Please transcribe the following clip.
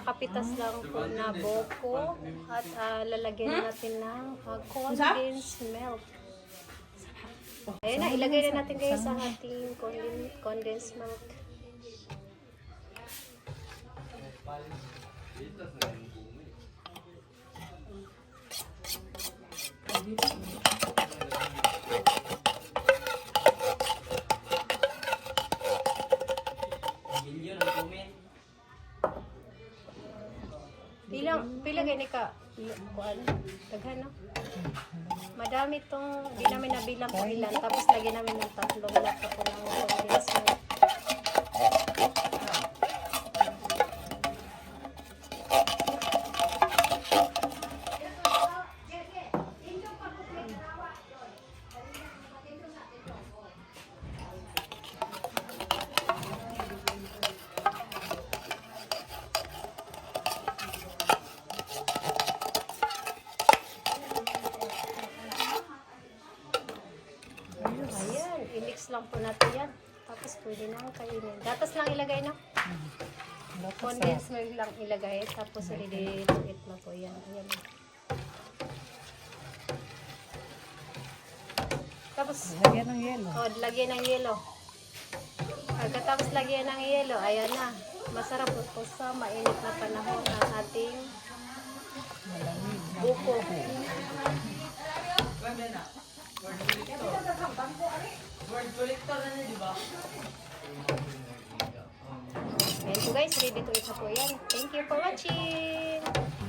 kapitas lang po na buko at lalagyan natin ng condensed milk. Ayun na, ilagay na natin guys ang ating condensed milk. Pila gani ka? Kuan, daghan no? Madami tong, di namin nabilang kung ilan, tapos lagyan namin ng tatlong lata po ng condensed milk. Ayan, i-mix lang po natin yan. Tapos pwede nang kainin. Gatas lang ilagay na. Condensed milk lang ilagay. Tapos i-delete na po yan. Ayan. Tapos, Lagyan ng yelo. lagyan ng yelo. Pagkatapos lagyan ng yelo, ayan na. Masarap po sa mainit na panahon ang ating buko. Word collector na niya, di ba? Ayan po guys, ready to eat na po yan. Thank you for watching!